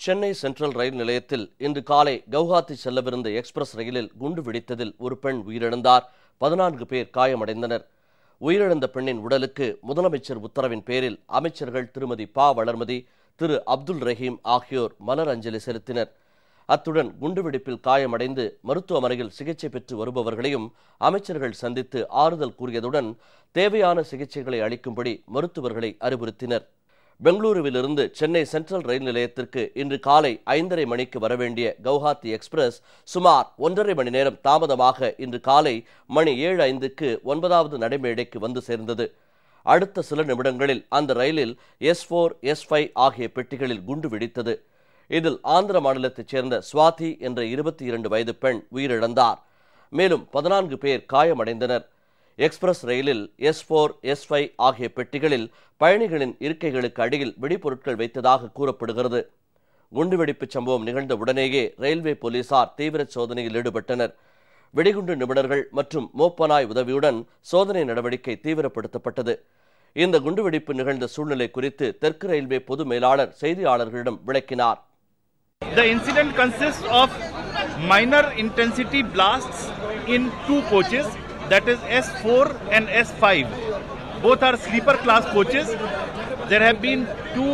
Chennai central ரயில் நிலையத்தில் இன்று காலை கவுஹாத்தி செல்லவிருந்த எக்ஸ்பிரஸ் ரயிலில் குண்டு வெடித்ததில் ஒரு பெண் உயிரிழந்தார். 14 பேர் காயமடைந்தனர். உயிரிழந்த பெண்ணின் உடலுக்கு முதலமைச்சர் உத்தரவின் பேரில் அமைச்சர்கள் திருமதி ப. வளர்மதி, திரு அப்துல் ரஹீம் ஆகியோர் மலர் அஞ்சலி செலுத்தினர். அத்துடன் குண்டுவெடிப்பில் காயமடைந்து மருத்துவமனையில் சிகிச்சை பெற்று வருபவர்களையும் அமைச்சர்கள் சந்தித்து ஆறுதல் கூறியதுடன் தேவையான சிகிச்சைகளை அளிக்கும்படி மருத்துவர்களை அறிவுறுத்தினர். பெங்களூருவிலிருந்து சென்னை சென்ட்ரல் ரயில் நிலையத்திற்கு இன்று காலை 5:30 மணிக்கு வரவேண்டிய கவுஹாத்தி எக்ஸ்பிரஸ் சுமார் 1.5 மணி நேரம் தாமதமாக இன்று காலை மணி 7:05க்கு 9வது நடைமேடைக்கு வந்து சேர்ந்தது. அடுத்த சில நிமிடங்களில் அந்த ரயிலில் S4, S5 ஆகிய பெட்டிகளில் குண்டு வெடித்தது. இதில் ஆந்திர மாநிலத்தைச் சேர்ந்த சுவாதி என்ற 22 வயது பெண் உயிரிழந்தார். மேலும் 14 பேர் காயமடைந்தனர். எக்ஸ்பிரஸ் ரயிலில் S4, S5 ஆகிய பெட்டிகளில் பயணிகளின் இருக்கைகளுக்கு அடியில் வெடிபொருட்கள் வைத்ததாக கூறப்படுகிறது. குண்டுவெடிப்பு சம்பவம் நிகழ்ந்த உடனேயே ரயில்வே போலீசார் தீவிர சோதனையில் ஈடுபட்டனர். வெடிகுண்டு நிபுணர்கள் மற்றும் மோப்பனாய் உதவியுடன் சோதனை நடவடிக்கை தீவிரப்படுத்தப்பட்டது. இந்த குண்டுவெடிப்பு நிகழ்ந்த சூழ்நிலை குறித்து தெற்கு ரயில்வே பொது மேலாளர் செய்தியாளர்களிடம் விளக்கினார். The incident consists of minor intensity blasts in 2 coaches, that is S4 and S5. Both are sleeper class coaches. There have been 2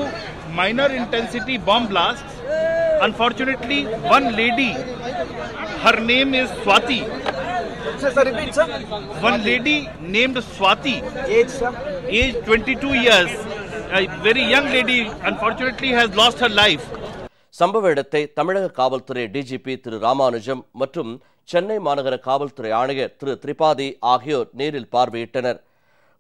minor intensity bomb blasts. Unfortunately, one lady, her name is Swati. Sir, repeat, sir. One lady named Swati, Age, sir? age 22 years, a very young lady, unfortunately has lost her life. சம்பவ இடத்தை தமிழக காவல்துறை DGP திரு ராமானுஜம் மற்றும் சென்னை மாநகர காவல்துறை ஆணையர் திரு திரிபாதி ஆகியோர் நேரில் பார்வையிட்டனர்.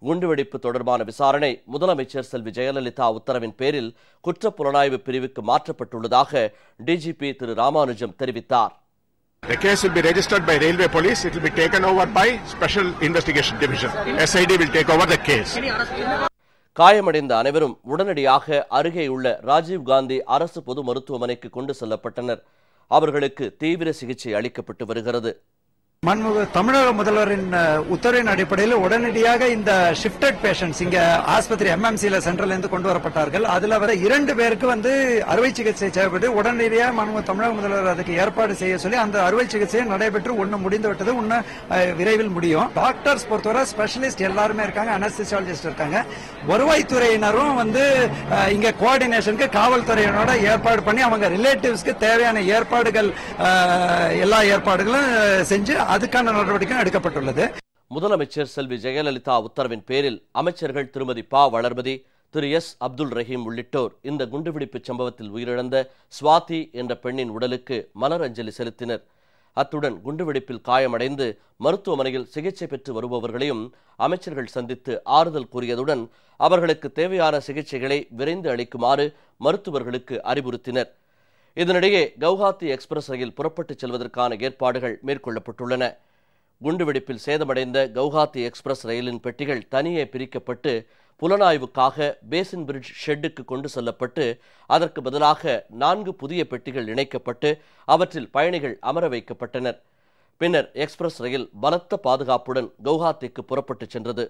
குண்டுவெடிப்பு தொடர்பான விசாரணை முதலமைச்சர் செல்வி ஜெயலலிதா உத்தரவின் பேரில் குற்றப்புலனாய்வு பிரிவுக்கு மாற்றப்பட்டுள்ளதாக டிஜிபி திரு ராமானுஜம் தெரிவித்தார். The case will be registered by Railway Police. It will be taken over by Special Investigation Division. SID will take over the case. காயமடைந்த அனைவரும் உடனடியாக அருகேயுள்ள ராஜீவ் காந்தி அரசு பொது மருத்துவமனைக்கு கொண்டு செல்லப்பட்டனர். அவர்களுக்கு தீவிர சிகிச்சை அளிக்கப்பட்டு வருகிறது. தமிழக முதல்வரின் உத்தரவின் அடிப்படையில் உடனடியாக இந்த ஷிஃப்டட் பேஷண்ட்ஸ் இங்க ஆஸ்பத்திரி MMCல சென்ட்ரல் இருந்து கொண்டு வரப்பட்டார்கள். அதுல வர 2 பேருக்கு அறுவை சிகிச்சை செய்யப்பட்டு உடனடியாக தமிழக முதல்வர் அதுக்கு ஏற்பாடு செய்ய சொல்லி அந்த அறுவை சிகிச்சை நடைபெற்று ஒன்னு முடிந்து விட்டது. விரைவில் முடியும். டாக்டர்ஸ் பொறுத்தவரை ஸ்பெஷலிஸ்ட் எல்லாருமே இருக்காங்க, அனஸ்தீசியாலஜிஸ்ட் இருக்காங்க. வருவாய்த்துறையினரும் இங்க கோஆர்டினேஷனுக்கு காவல்துறையினோட ஏற்பாடு பண்ணி அவங்க ரிலேட்டிவ்ஸ்க்கு தேவையான ஏற்பாடுகள் எல்லா ஏற்பாடுகளும் செஞ்சு அதுக்கான நடவடிக்கை எடுக்கப்பட்டுள்ளது. முதலமைச்சர் செல்வி ஜெயலலிதா உத்தரவின் பேரில் அமைச்சர்கள் திருமதி ப. வளர்மதி, திரு S. அப்துல் ரஹீம் உள்ளிட்டோர் இந்த குண்டுவெடிப்பு சம்பவத்தில் உயிரிழந்த சுவாதி என்ற பெண்ணின் உடலுக்கு மலர் அஞ்சலி செலுத்தினர். அத்துடன் குண்டுவெடிப்பில் காயமடைந்து மருத்துவமனையில் சிகிச்சை பெற்று வருபவர்களையும் அமைச்சர்கள் சந்தித்து ஆறுதல் கூறியதுடன் அவர்களுக்கு தேவையான சிகிச்சைகளை விரைந்து அளிக்குமாறு மருத்துவர்களுக்கு அறிவுறுத்தினர். இதனிடையே கவுஹாத்தி எக்ஸ்பிரஸ் ரயில் புறப்பட்டுச் செல்வதற்கான ஏற்பாடுகள் மேற்கொள்ளப்பட்டுள்ளன. குண்டுவெடிப்பில் சேதமடைந்த கவுஹாத்தி எக்ஸ்பிரஸ் ரயிலின் பெட்டிகள் தனியே பிரிக்கப்பட்டு புலனாய்வுக்காக பேசின் பிரிட்ஜ் ஷெட்டுக்கு கொண்டு செல்லப்பட்டு அதற்கு பதிலாக 4 புதிய பெட்டிகள் இணைக்கப்பட்டு அவற்றில் பயணிகள் அமர வைக்கப்பட்டனர். பின்னர் எக்ஸ்பிரஸ் ரயில் பலத்த பாதுகாப்புடன் கவுஹாத்திக்கு புறப்பட்டுச் சென்றது.